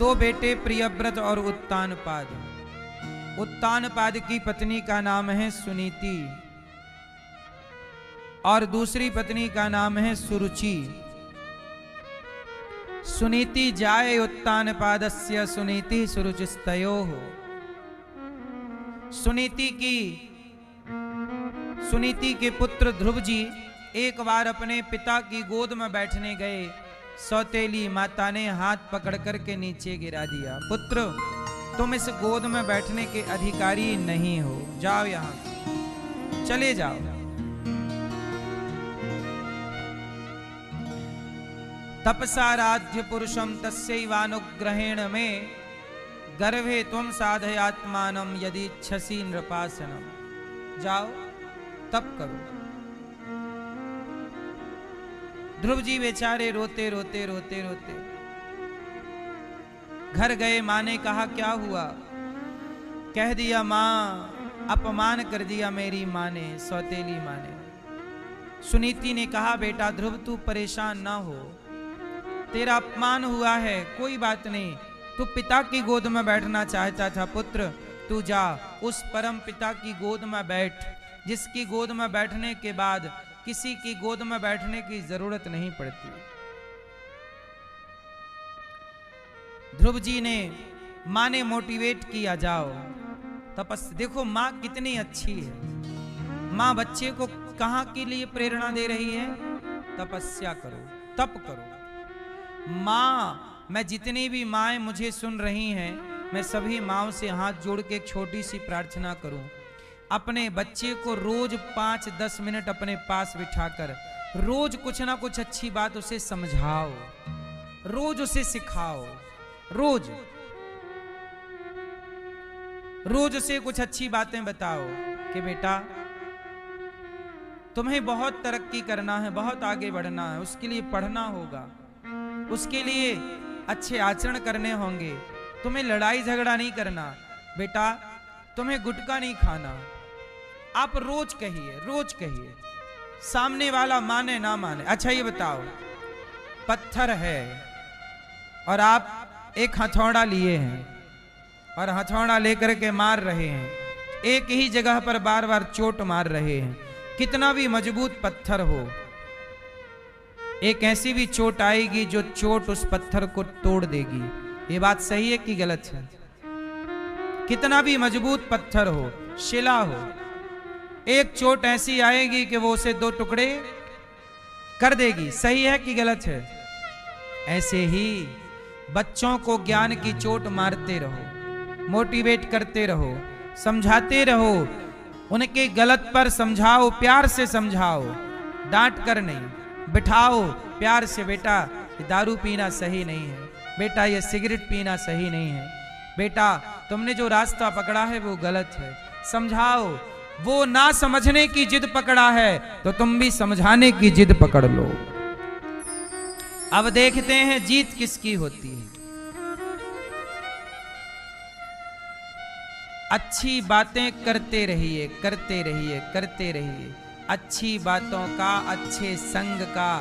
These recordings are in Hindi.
दो बेटे प्रियव्रत और उत्तानपाद। उत्तानपाद की पत्नी का नाम है सुनीति और दूसरी पत्नी का नाम है सुरुचि। सुनीति जाए उत्तानपादस्य सुनीति सुरुचिस्तयोः। सुनीति के पुत्र ध्रुव जी एक बार अपने पिता की गोद में बैठने गए। सौतेली माता ने हाथ पकड़ कर के नीचे गिरा दिया। पुत्र, तुम इस गोद में बैठने के अधिकारी नहीं हो, जाओ यहां से, चले जाओ। तपसाराध्य पुरुषम तस्यैवानुग्रहेण में गर्भे त्वं साधयात्मानं यदि इच्छसि नृपासनम। जाओ तप करो। ध्रुव जी बेचारे रोते रोते रोते रोते घर गए। माँ ने कहा क्या हुआ? कह दिया माँ, अपमान कर दिया मेरी माँ ने, सौतेली माँ ने। सुनीति ने कहा बेटा ध्रुव तू परेशान ना हो, तेरा अपमान हुआ है, कोई बात नहीं। तू पिता की गोद में बैठना चाहता था, पुत्र तू जा उस परम पिता की गोद में बैठ, जिसकी गोद में बैठने के बाद किसी की गोद में बैठने की जरूरत नहीं पड़ती। ध्रुव जी ने माँ ने मोटिवेट किया, जाओ तपस्या। देखो माँ कितनी अच्छी है। माँ बच्चे को कहाँ के लिए प्रेरणा दे रही है? तपस्या करो, तप करो। माँ, मैं जितनी भी माएँ मुझे सुन रही हैं, मैं सभी माँओं से हाथ जोड़ के एक छोटी सी प्रार्थना करूं। अपने बच्चे को रोज 5-10 मिनट अपने पास बिठाकर रोज कुछ ना कुछ अच्छी बात उसे समझाओ, रोज उसे सिखाओ, रोज उसे कुछ अच्छी बातें बताओ कि बेटा तुम्हें बहुत तरक्की करना है, बहुत आगे बढ़ना है, उसके लिए पढ़ना होगा, उसके लिए अच्छे आचरण करने होंगे, तुम्हें लड़ाई झगड़ा नहीं करना, बेटा तुम्हें गुटखा नहीं खाना। आप रोज कहिए, सामने वाला माने ना माने। अच्छा ये बताओ, पत्थर है और आप एक हथौड़ा लिए हैं और हथौड़ा लेकर के मार रहे हैं, एक ही जगह पर बार बार चोट मार रहे हैं। कितना भी मजबूत पत्थर हो, एक ऐसी भी चोट आएगी जो चोट उस पत्थर को तोड़ देगी। ये बात सही है कि गलत है? कितना भी मजबूत पत्थर हो, शिला हो, एक चोट ऐसी आएगी कि वो उसे 2 टुकड़े कर देगी। सही है कि गलत है? ऐसे ही बच्चों को ज्ञान की चोट मारते रहो, मोटिवेट करते रहो, समझाते रहो, उनके गलत पर समझाओ, प्यार से समझाओ, डांट कर नहीं, बिठाओ प्यार से। बेटा ये दारू पीना सही नहीं है, बेटा ये सिगरेट पीना सही नहीं है, बेटा तुमने जो रास्ता पकड़ा है वो गलत है, समझाओ। वो ना समझने की जिद पकड़ा है तो तुम भी समझाने की जिद पकड़ लो। अब देखते हैं जीत किसकी होती है। अच्छी बातें करते रहिए, करते रहिए, करते रहिए। अच्छी बातों का, अच्छे संग का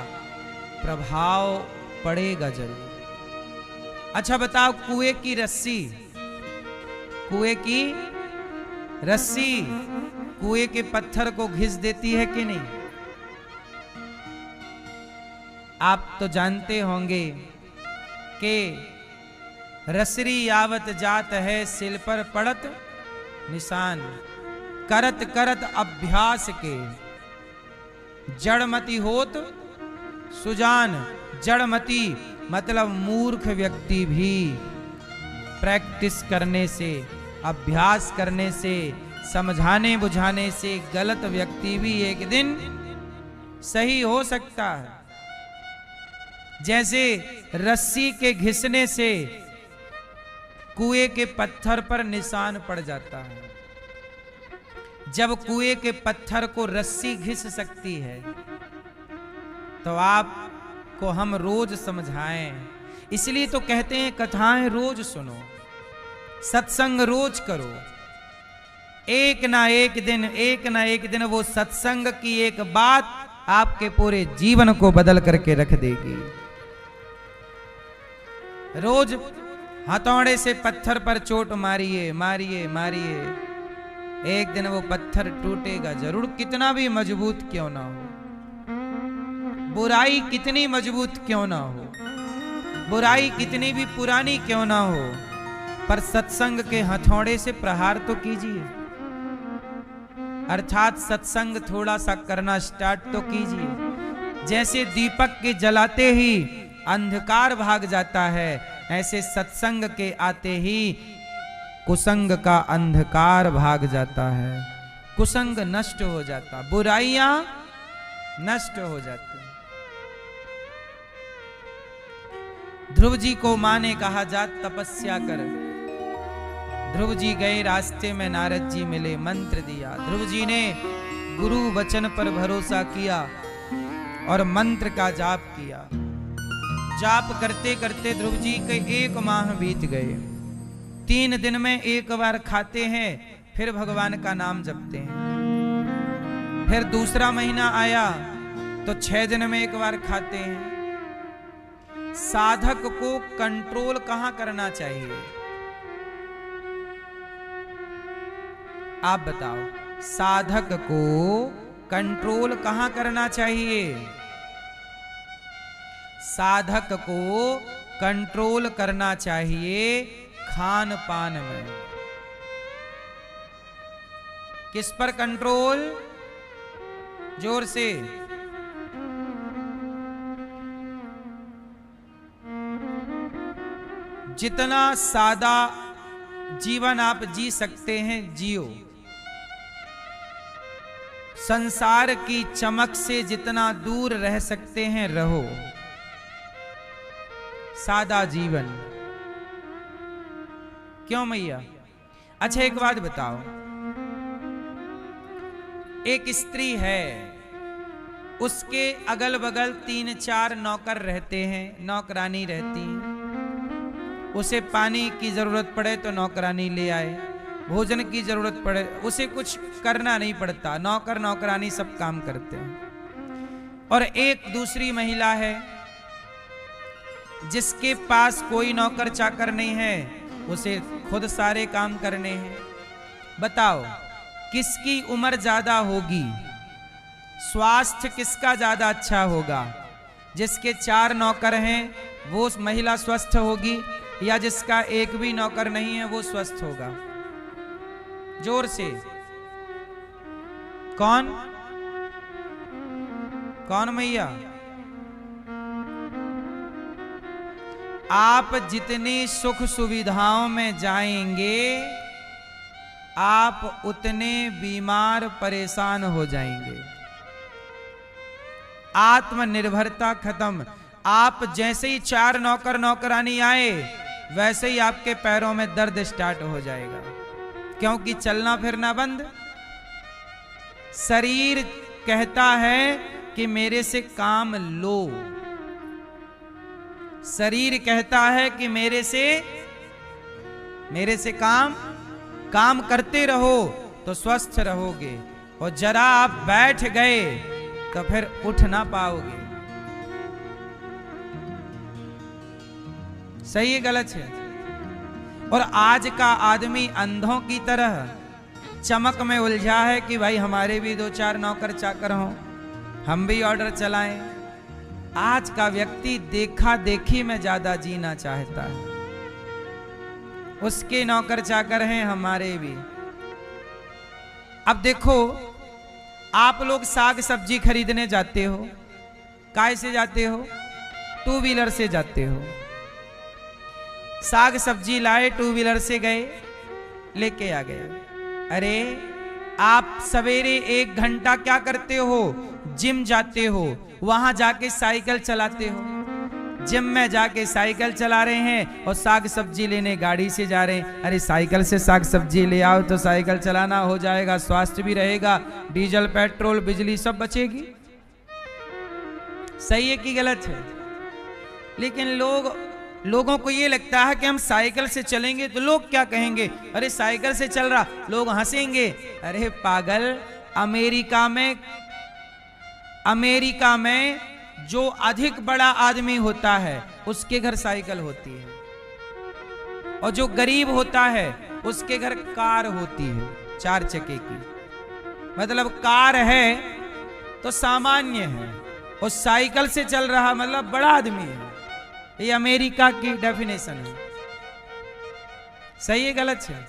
प्रभाव पड़ेगा जरूर। अच्छा बताओ, कुएं की रस्सी, कुएं की रस्सी कुएं के पत्थर को घिस देती है कि नहीं? आप तो जानते होंगे कि रसरी यावत जात है सिल पर पड़त निशान, करत करत अभ्यास के जड़मती होत सुजान। जड़मती मतलब मूर्ख व्यक्ति भी प्रैक्टिस करने से, अभ्यास करने से, समझाने बुझाने से गलत व्यक्ति भी एक दिन सही हो सकता है। जैसे रस्सी के घिसने से कुएं के पत्थर पर निशान पड़ जाता है। जब कुएं के पत्थर को रस्सी घिस सकती है तो आपको हम रोज समझाएं। इसलिए तो कहते हैं कथाएं रोज सुनो, सत्संग रोज करो। एक ना एक दिन वो सत्संग की एक बात आपके पूरे जीवन को बदल करके रख देगी। रोज हथौड़े से पत्थर पर चोट मारिए मारिए मारिए, एक दिन वो पत्थर टूटेगा जरूर, कितना भी मजबूत क्यों ना हो, बुराई कितनी मजबूत क्यों ना हो, बुराई कितनी भी पुरानी क्यों ना हो, पर सत्संग के हथौड़े से प्रहार तो कीजिए। अर्थात सत्संग थोड़ा सा करना स्टार्ट तो कीजिए। जैसे दीपक के जलाते ही अंधकार भाग जाता है, ऐसे सत्संग के आते ही कुसंग का अंधकार भाग जाता है, कुसंग नष्ट हो जाता, बुराइयां नष्ट हो जाती। ध्रुव जी को मां ने कहा जा तपस्या कर। ध्रुव जी गए, रास्ते में नारद जी मिले, मंत्र दिया। ध्रुव जी ने गुरु वचन पर भरोसा किया और मंत्र का जाप किया। जाप करते करते ध्रुव जी के 1 माह बीत गए। 3 दिन में 1 बार खाते हैं, फिर भगवान का नाम जपते हैं। फिर दूसरा महीना आया तो 6 दिन में 1 बार खाते हैं। साधक को कंट्रोल कहां करना चाहिए, आप बताओ? साधक को कंट्रोल कहां करना चाहिए? साधक को कंट्रोल करना चाहिए खान पान में। किस पर कंट्रोल? जोर से। जितना सादा जीवन आप जी सकते हैं जियो। संसार की चमक से जितना दूर रह सकते हैं रहो। सादा जीवन। क्यों मैया? अच्छा एक बात बताओ, एक स्त्री है, उसके अगल बगल 3-4 नौकर रहते हैं, नौकरानी रहती हैं। उसे पानी की जरूरत पड़े तो नौकरानी ले आए, भोजन की जरूरत पड़े उसे कुछ करना नहीं पड़ता, नौकर नौकरानी सब काम करते हैं। और एक दूसरी महिला है जिसके पास कोई नौकर चाकर नहीं है, उसे खुद सारे काम करने हैं। बताओ किसकी उम्र ज्यादा होगी, स्वास्थ्य किसका ज्यादा अच्छा होगा? जिसके 4 नौकर हैं वो महिला स्वस्थ होगी, या जिसका एक भी नौकर नहीं है वो स्वस्थ होगा? जोर से। कौन कौन मैया? आप जितनी सुख सुविधाओं में जाएंगे आप उतने बीमार परेशान हो जाएंगे। आत्मनिर्भरता खत्म। आप जैसे ही 4 नौकर नौकरानी आए वैसे ही आपके पैरों में दर्द स्टार्ट हो जाएगा, क्योंकि चलना फिरना बंद। शरीर कहता है कि मेरे से काम लो, शरीर कहता है कि मेरे से काम करते रहो तो स्वस्थ रहोगे, और जरा आप बैठ गए तो फिर उठ ना पाओगे। सही है गलत है? और आज का आदमी अंधों की तरह चमक में उलझा है कि भाई हमारे भी 2-4 नौकर चाकर हों, हम भी ऑर्डर चलाएं। आज का व्यक्ति देखा देखी में ज्यादा जीना चाहता है। उसके नौकर चाकर हैं, हमारे भी। अब देखो आप लोग साग सब्जी खरीदने जाते हो, काय से जाते हो? 2 व्हीलर से जाते हो। साग सब्जी लाए, 2 व्हीलर से गए, लेके आ गए। अरे आप सवेरे 1 घंटा क्या करते हो? जिम जाते हो, वहां जाके साइकिल चलाते हो। जिम में जाके साइकिल चला रहे हैं और साग सब्जी लेने गाड़ी से जा रहे हैं। अरे साइकिल से साग सब्जी ले आओ तो साइकिल चलाना हो जाएगा, स्वास्थ्य भी रहेगा, डीजल पेट्रोल बिजली सब बचेगी। सही है कि गलत है? लेकिन लोगों को ये लगता है कि हम साइकिल से चलेंगे तो लोग क्या कहेंगे, अरे साइकिल से चल रहा, लोग हंसेंगे। अरे पागल, अमेरिका में जो अधिक बड़ा आदमी होता है उसके घर साइकिल होती है। और जो गरीब होता है उसके घर कार होती है 4 चक्के की, मतलब कार है तो सामान्य है, और साइकिल से चल रहा मतलब बड़ा आदमी है। ये अमेरिका की डेफिनेशन है। सही है गलत है?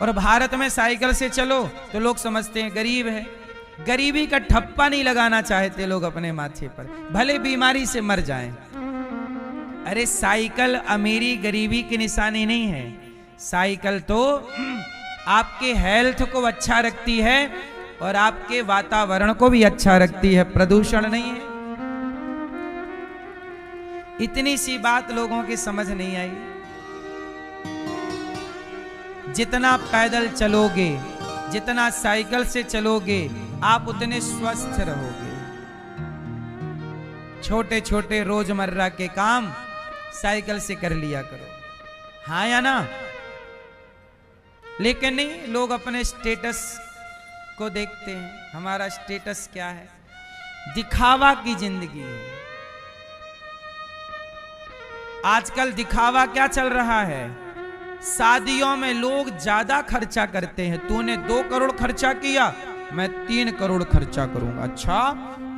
और भारत में साइकिल से चलो तो लोग समझते हैं गरीब है। गरीबी का ठप्पा नहीं लगाना चाहते लोग अपने माथे पर, भले बीमारी से मर जाएं। अरे साइकिल अमीरी गरीबी की निशानी नहीं है। साइकिल तो आपके हेल्थ को अच्छा रखती है और आपके वातावरण को भी अच्छा रखती है, प्रदूषण नहीं है। इतनी सी बात लोगों की समझ नहीं आई। जितना पैदल चलोगे, जितना साइकिल से चलोगे, आप उतने स्वस्थ रहोगे। छोटे छोटे रोजमर्रा के काम साइकिल से कर लिया करो, हाँ या ना? लेकिन नहीं, लोग अपने स्टेटस को देखते हैं। हमारा स्टेटस क्या है? दिखावा की जिंदगी है। आजकल दिखावा क्या चल रहा है? शादियों में लोग ज्यादा खर्चा करते हैं। तूने 2 करोड़ खर्चा किया, मैं 3 करोड़ खर्चा करूंगा। अच्छा,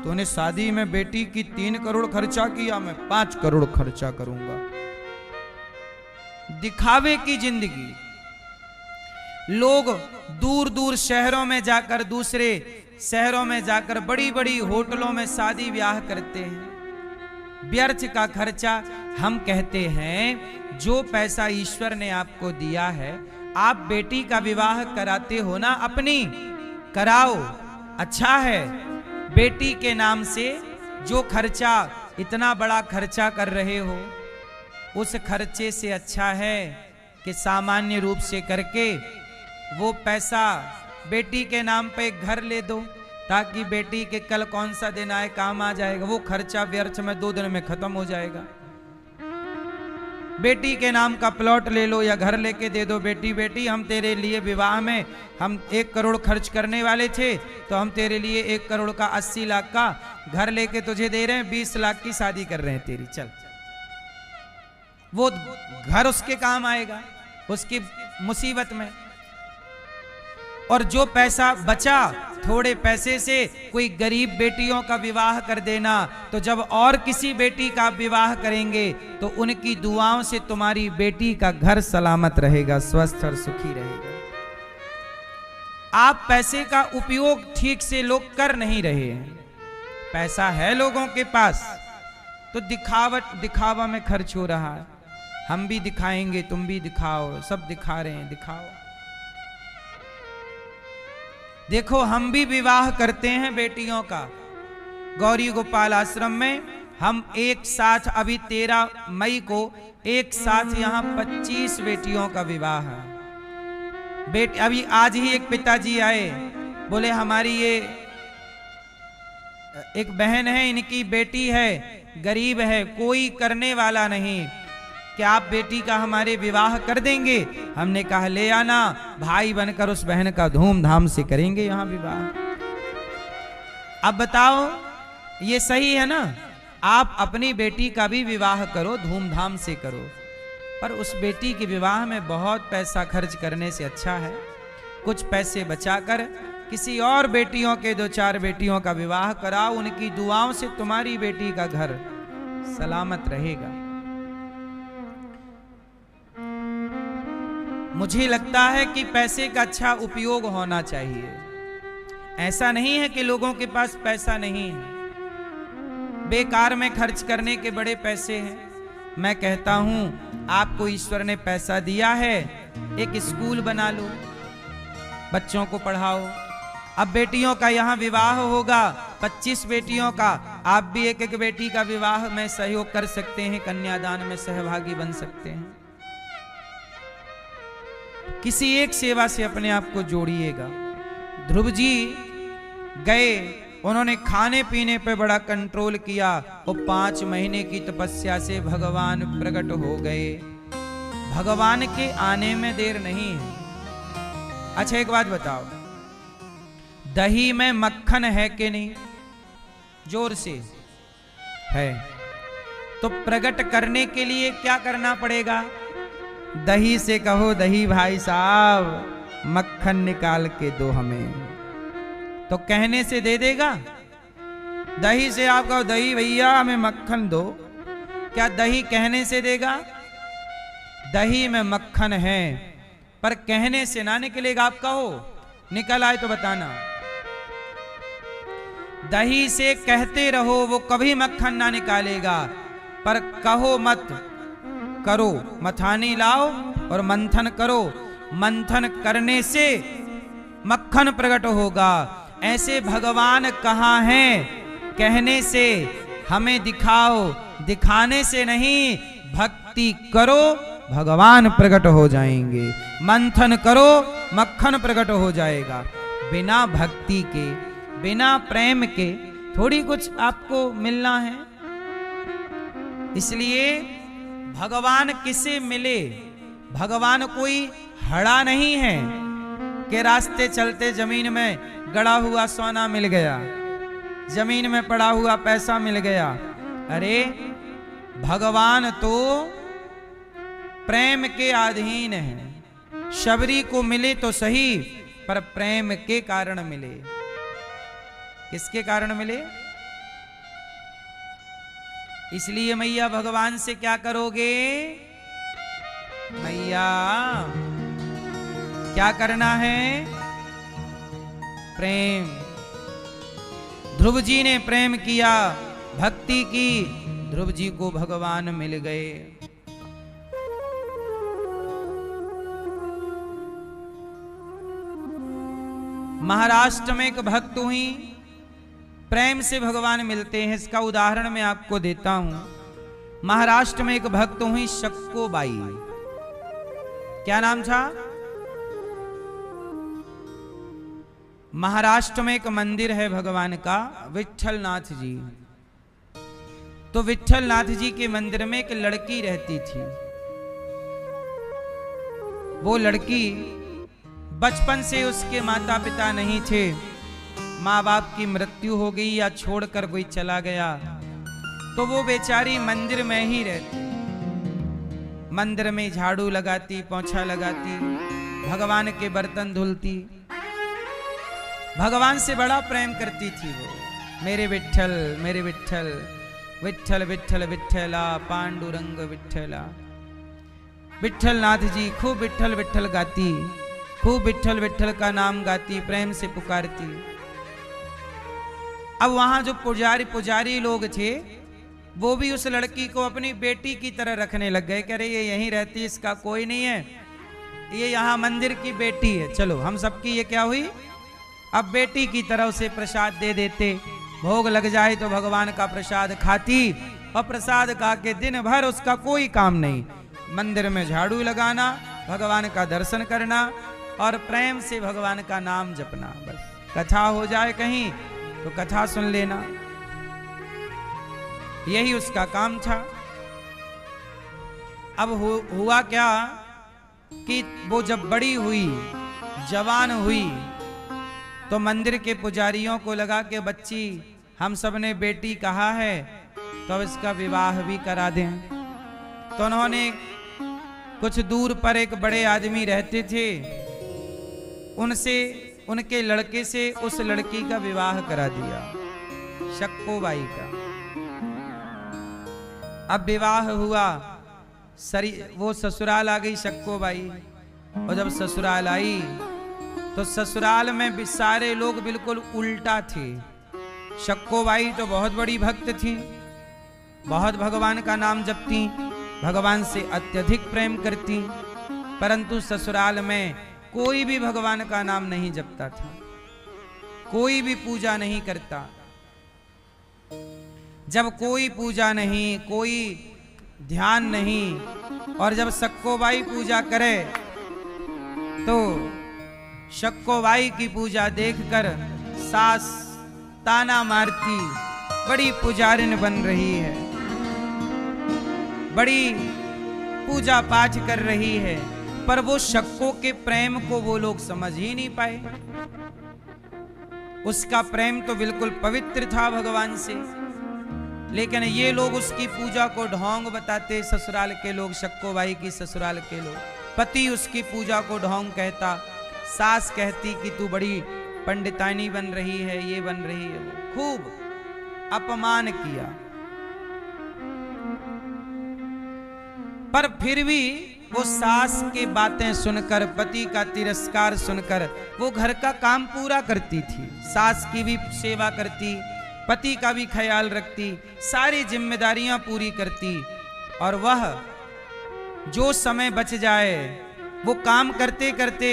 तूने शादी में बेटी की 3 करोड़ खर्चा किया, मैं 5 करोड़ खर्चा करूंगा। दिखावे की जिंदगी। लोग दूर दूर शहरों में जाकर, दूसरे शहरों में जाकर बड़ी बड़ी होटलों में शादी ब्याह करते हैं। व्यर्थ का खर्चा। हम कहते हैं जो पैसा ईश्वर ने आपको दिया है, आप बेटी का विवाह कराते हो ना, अपनी कराओ, अच्छा है। बेटी के नाम से जो खर्चा, इतना बड़ा खर्चा कर रहे हो, उस खर्चे से अच्छा है कि सामान्य रूप से करके वो पैसा बेटी के नाम पे एक घर ले दो, ताकि बेटी के कल कौन सा दिन आए काम आ जाएगा। वो खर्चा व्यर्थ में 2 दिन में खत्म हो जाएगा। बेटी के नाम का प्लॉट ले लो या घर लेके दे दो। बेटी बेटी हम तेरे लिए विवाह में हम 1 करोड़ खर्च करने वाले थे, तो हम तेरे लिए 1 करोड़ का 80 लाख का घर लेके तुझे दे रहे हैं, 20 लाख की शादी कर रहे हैं तेरी, चल। वो घर उसके काम आएगा उसकी मुसीबत में। और जो पैसा बचा, थोड़े पैसे से कोई गरीब बेटियों का विवाह कर देना, तो जब और किसी बेटी का विवाह करेंगे तो उनकी दुआओं से तुम्हारी बेटी का घर सलामत रहेगा, स्वस्थ और सुखी रहेगा। आप पैसे का उपयोग ठीक से लोग कर नहीं रहे हैं। पैसा है लोगों के पास तो दिखावा में खर्च हो रहा है। हम भी दिखाएंगे, तुम भी दिखाओ, सब दिखा रहे हैं, दिखाओ। देखो, हम भी विवाह करते हैं बेटियों का। गौरी गोपाल आश्रम में हम एक साथ, अभी 13 मई को एक साथ यहाँ 25 बेटियों का विवाह है। अभी आज ही एक पिताजी आए, बोले हमारी ये एक बहन है, इनकी बेटी है, गरीब है, कोई करने वाला नहीं, कि आप बेटी का हमारे विवाह कर देंगे? हमने कहा ले आना, भाई बनकर उस बहन का धूमधाम से करेंगे यहाँ विवाह। अब बताओ, ये सही है ना? आप अपनी बेटी का भी विवाह करो, धूमधाम से करो, पर उस बेटी के विवाह में बहुत पैसा खर्च करने से अच्छा है कुछ पैसे बचाकर किसी और बेटियों के 2-4 बेटियों का विवाह कराओ। उनकी दुआओं से तुम्हारी बेटी का घर सलामत रहेगा। मुझे लगता है कि पैसे का अच्छा उपयोग होना चाहिए। ऐसा नहीं है कि लोगों के पास पैसा नहीं है, बेकार में खर्च करने के बड़े पैसे हैं। मैं कहता हूं, आपको ईश्वर ने पैसा दिया है, एक स्कूल बना लो, बच्चों को पढ़ाओ। अब बेटियों का यहाँ विवाह होगा, 25 बेटियों का, आप भी एक एक बेटी का विवाह में सहयोग कर सकते हैं, कन्यादान में सहभागी बन सकते हैं। किसी एक सेवा से अपने आप को जोड़िएगा। ध्रुव जी गए, उन्होंने खाने पीने पे बड़ा कंट्रोल किया, और 5 महीने की तपस्या से भगवान प्रकट हो गए। भगवान के आने में देर नहीं है। अच्छा एक बात बताओ, दही में मक्खन है कि नहीं? जोर से है। तो प्रकट करने के लिए क्या करना पड़ेगा? दही से कहो दही भाई साहब मक्खन निकाल के दो हमें, तो कहने से दे देगा? दही से आप कहो दही भैया हमें मक्खन दो, क्या दही कहने से देगा? दही में मक्खन है पर कहने से ना निकलेगा। आप कहो निकल आए तो बताना। दही से कहते रहो वो कभी मक्खन ना निकालेगा, पर कहो मत, करो, मथानी लाओ और मंथन करो, मंथन करने से मक्खन प्रकट होगा। ऐसे भगवान कहाँ हैं? कहने से, हमें दिखाओ, दिखाने से नहीं। भक्ति करो भगवान प्रकट हो जाएंगे, मंथन करो मक्खन प्रकट हो जाएगा। बिना भक्ति के, बिना प्रेम के थोड़ी कुछ आपको मिलना है। इसलिए भगवान किसे मिले? भगवान कोई हड़ा नहीं है कि रास्ते चलते जमीन में गड़ा हुआ सोना मिल गया, जमीन में पड़ा हुआ पैसा मिल गया। अरे भगवान तो प्रेम के अधीन है। शबरी को मिले तो सही, पर प्रेम के कारण मिले। किसके कारण मिले? इसलिए मैया भगवान से क्या करोगे? मैया क्या करना है? प्रेम। ध्रुव जी ने प्रेम किया, भक्ति की, ध्रुव जी को भगवान मिल गए। महाराष्ट्र में एक भक्त हुई, प्रेम से भगवान मिलते हैं। इसका उदाहरण मैं आपको देता हूं। महाराष्ट्र में एक भक्त हुई शक्कोबाई। क्या नाम था? महाराष्ट्र में एक मंदिर है भगवान का, विट्ठलनाथ जी। तो विट्ठलनाथ जी के मंदिर में एक लड़की रहती थी। वो लड़की बचपन से उसके माता पिता नहीं थे, माँ बाप की मृत्यु हो गई या छोड़कर कोई चला गया, तो वो बेचारी मंदिर में ही रहती। मंदिर में झाड़ू लगाती, पोंछा लगाती, भगवान के बर्तन धुलती। भगवान से बड़ा प्रेम करती थी वो। मेरे विट्ठल, मेरे विट्ठल, विट्ठल विट्ठल विट्ठला, पांडुरंग विट्ठला। विट्ठलनाथ जी खूब विट्ठल विट्ठल गाती, खूब विट्ठल विट्ठल का नाम गाती, प्रेम से पुकारती। अब वहां जो पुजारी लोग थे, वो भी उस लड़की को अपनी बेटी की तरह रखने लग गए। कह रहे ये यहीं रहती, इसका कोई नहीं है, ये यहाँ मंदिर की बेटी है। चलो हम सबकी ये क्या हुई, अब बेटी की तरह उसे प्रसाद दे देते। भोग लग जाए तो भगवान का प्रसाद खाती, और प्रसाद खा के दिन भर उसका कोई काम नहीं, मंदिर में झाड़ू लगाना, भगवान का दर्शन करना और प्रेम से भगवान का नाम जपना। बस कथा हो जाए कहीं तो कथा सुन लेना, यही उसका काम था। अब हुआ क्या कि वो जब बड़ी हुई, जवान हुई, तो मंदिर के पुजारियों को लगा कि बच्ची हम सब ने बेटी कहा है तो अब इसका विवाह भी करा दें। तो उन्होंने कुछ दूर पर एक बड़े आदमी रहते थे, उनसे, उनके लड़के से उस लड़की का विवाह करा दिया, शक्कोबाई का। अब विवाह हुआ, वो ससुराल आ गई शक्कोबाई। और जब ससुराल आई तो ससुराल में भी सारे लोग बिल्कुल उल्टा थे। शक्कोबाई तो बहुत बड़ी भक्त थी, बहुत भगवान का नाम जपती, भगवान से अत्यधिक प्रेम करती, परंतु ससुराल में कोई भी भगवान का नाम नहीं जपता था, कोई भी पूजा नहीं करता। जब कोई पूजा नहीं, कोई ध्यान नहीं, और जब शक्कोबाई पूजा करे तो शक्कोबाई की पूजा देखकर सास ताना मारती, बड़ी पुजारिन बन रही है, बड़ी पूजा पाठ कर रही है। पर वो शक्को के प्रेम को वो लोग समझ ही नहीं पाए। उसका प्रेम तो बिल्कुल पवित्र था भगवान से, लेकिन ये लोग उसकी पूजा को ढोंग बताते, ससुराल के लोग, शक्को बाई की ससुराल के लोग। पति उसकी पूजा को ढोंग कहता, सास कहती कि तू बड़ी पंडितानी बन रही है, ये बन रही है। खूब अपमान किया, पर फिर भी वो सास की बातें सुनकर, पति का तिरस्कार सुनकर वो घर का काम पूरा करती थी। सास की भी सेवा करती, पति का भी ख्याल रखती, सारी जिम्मेदारियां पूरी करती। और वह जो समय बच जाए वो काम करते करते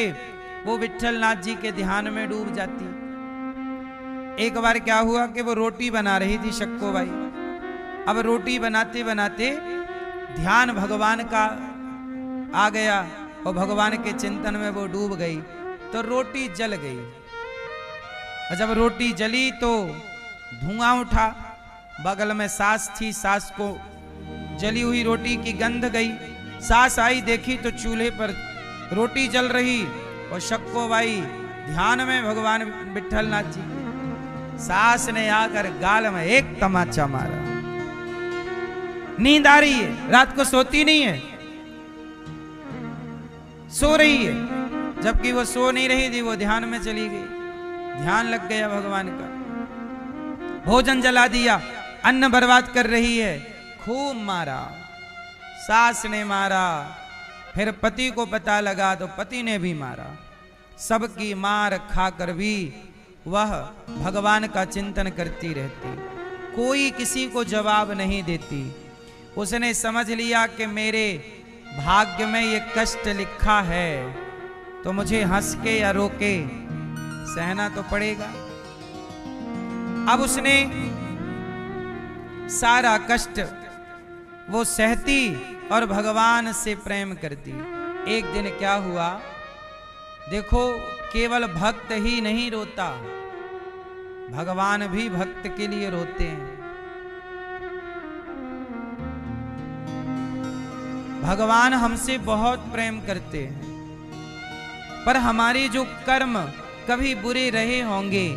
वो विट्ठल नाथ जी के ध्यान में डूब जाती। एक बार क्या हुआ कि वो रोटी बना रही थी शक्को बाई। अब रोटी बनाते बनाते ध्यान भगवान का आ गया और भगवान के चिंतन में वो डूब गई, तो रोटी जल गई। और जब रोटी जली तो धुआं उठा, बगल में सास थी, सास को जली हुई रोटी की गंध गई। सास आई, देखी तो चूल्हे पर रोटी जल रही और शक्को बाई ध्यान में भगवान विट्ठल नाथ जी। सास ने आकर गाल में एक तमाचा मारा। नींद आ रही है, रात को सोती नहीं है, सो रही है, जबकि वो सो नहीं रही थी, वो ध्यान में चली गई। ध्यान लग गया भगवान का। भोजन जला दिया, अन्न बर्बाद कर रही है, खूब मारा, सास ने मारा। फिर पति को पता लगा तो पति ने भी मारा। सबकी मार खाकर भी वह भगवान का चिंतन करती रहती, कोई किसी को जवाब नहीं देती। उसने समझ लिया कि मेरे भाग्य में ये कष्ट लिखा है तो मुझे हंस के या रो के सहना तो पड़ेगा। अब उसने सारा कष्ट वो सहती और भगवान से प्रेम करती। एक दिन क्या हुआ, देखो केवल भक्त ही नहीं रोता, भगवान भी भक्त के लिए रोते हैं। भगवान हमसे बहुत प्रेम करते हैं, पर हमारे जो कर्म कभी बुरे रहे होंगे,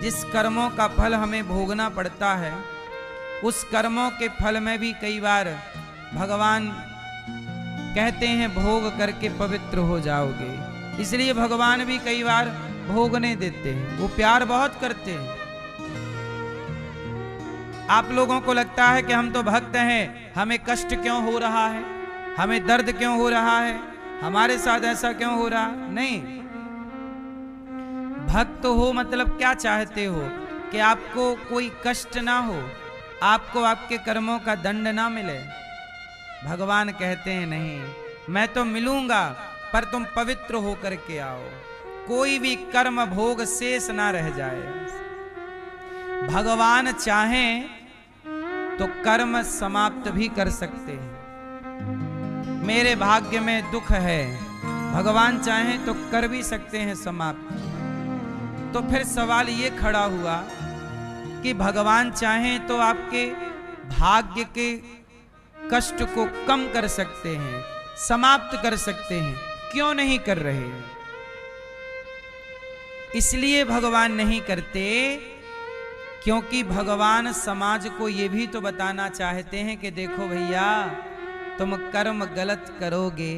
जिस कर्मों का फल हमें भोगना पड़ता है, उस कर्मों के फल में भी कई बार भगवान कहते हैं भोग करके पवित्र हो जाओगे। इसलिए भगवान भी कई बार भोगने देते हैं, वो प्यार बहुत करते हैं। आप लोगों को लगता है कि हम तो भक्त हैं, हमें कष्ट क्यों हो रहा है, हमें दर्द क्यों हो रहा है, हमारे साथ ऐसा क्यों हो रहा? नहीं, भक्त हो मतलब क्या चाहते हो कि आपको कोई कष्ट ना हो, आपको आपके कर्मों का दंड ना मिले। भगवान कहते हैं नहीं, मैं तो मिलूंगा पर तुम पवित्र होकर के आओ, कोई भी कर्म भोग शेष ना रह जाए। भगवान चाहें तो कर्म समाप्त भी कर सकते हैं। मेरे भाग्य में दुख है, भगवान चाहें तो कर भी सकते हैं समाप्त। तो फिर सवाल ये खड़ा हुआ कि भगवान चाहें तो आपके भाग्य के कष्ट को कम कर सकते हैं, समाप्त कर सकते हैं, क्यों नहीं कर रहे? इसलिए भगवान नहीं करते क्योंकि भगवान समाज को ये भी तो बताना चाहते हैं कि देखो भैया, तुम कर्म गलत करोगे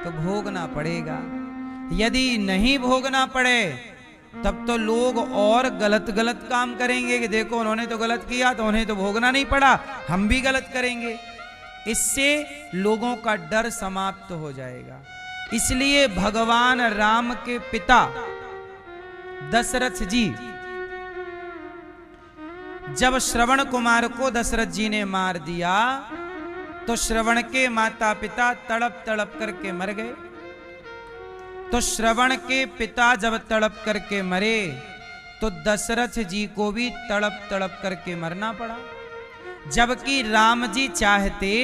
तो भोगना पड़ेगा। यदि नहीं भोगना पड़े तब तो लोग और गलत गलत काम करेंगे कि देखो उन्होंने तो गलत किया तो उन्हें तो भोगना नहीं पड़ा, हम भी गलत करेंगे। इससे लोगों का डर समाप्त हो जाएगा। इसलिए भगवान राम के पिता दशरथ जी जब श्रवण कुमार को दशरथ जी ने मार दिया तो श्रवण के माता पिता तड़प तड़प करके मर गए। तो श्रवण के पिता जब तड़प करके मरे तो दशरथ जी को भी तड़प तड़प करके मरना पड़ा। जबकि राम जी चाहते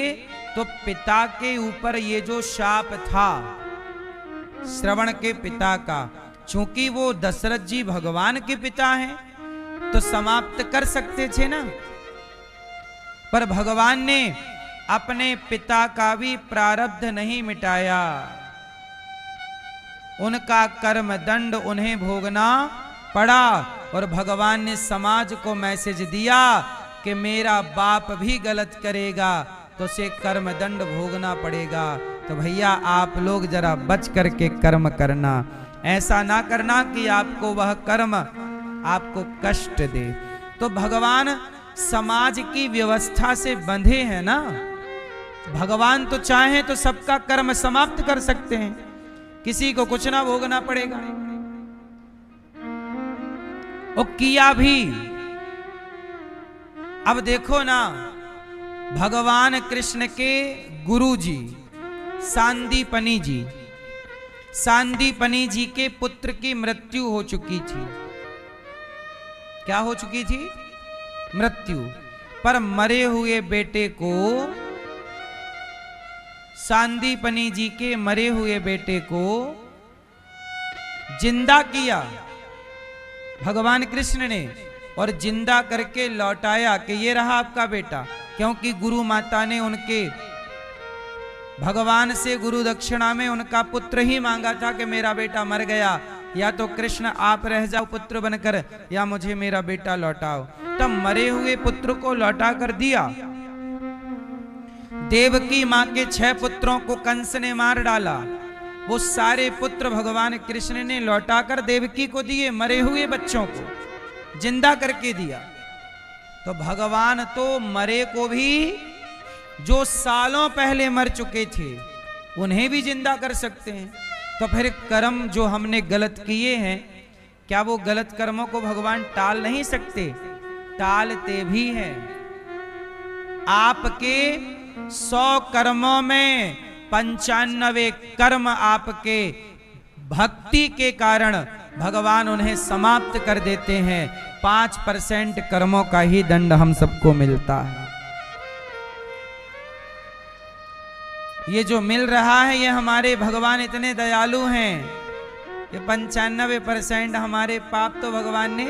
तो पिता के ऊपर ये जो शाप था श्रवण के पिता का, चूंकि वो दशरथ जी भगवान के पिता हैं तो समाप्त कर सकते थे ना, पर भगवान ने अपने पिता का भी प्रारब्ध नहीं मिटाया। उनका कर्म दंड उन्हें भोगना पड़ा और भगवान ने समाज को मैसेज दिया कि मेरा बाप भी गलत करेगा तो उसे कर्म दंड भोगना पड़ेगा। तो भैया आप लोग जरा बच करके कर्म करना, ऐसा ना करना कि आपको वह कर्म आपको कष्ट दे। तो भगवान समाज की व्यवस्था से बंधे हैं ना, भगवान तो चाहे तो सबका कर्म समाप्त कर सकते हैं, किसी को कुछ ना भोगना पड़ेगा। वो किया भी। अब देखो ना, भगवान कृष्ण के गुरु जी सांदीपनी जी, सांदीपनी जी के पुत्र की मृत्यु हो चुकी थी। क्या हो चुकी थी? मृत्यु। पर मरे हुए बेटे को, सांदीपनी जी के मरे हुए बेटे को जिंदा किया भगवान कृष्ण ने, और जिंदा करके लौटाया कि ये रहा आपका बेटा। क्योंकि गुरु माता ने उनके भगवान से गुरु दक्षिणा में उनका पुत्र ही मांगा था कि मेरा बेटा मर गया, या तो कृष्ण आप रह जाओ पुत्र बनकर, या मुझे मेरा बेटा लौटाओ। तब मरे हुए पुत्र को लौटा कर दिया। देवकी मां के 6 पुत्रों को कंस ने मार डाला, वो सारे पुत्र भगवान कृष्ण ने लौटाकर देवकी को दिए, मरे हुए बच्चों को जिंदा करके दिया। तो भगवान तो मरे को भी, जो सालों पहले मर चुके थे उन्हें भी जिंदा कर सकते हैं। तो फिर कर्म जो हमने गलत किए हैं, क्या वो गलत कर्मों को भगवान टाल नहीं सकते? टालते भी हैं। आपके 100 कर्मों में 95 कर्म आपके भक्ति के कारण भगवान उन्हें समाप्त कर देते हैं। 5% कर्मों का ही दंड हम सबको मिलता है। ये जो मिल रहा है, ये हमारे भगवान इतने दयालु हैं कि 95% हमारे पाप तो भगवान ने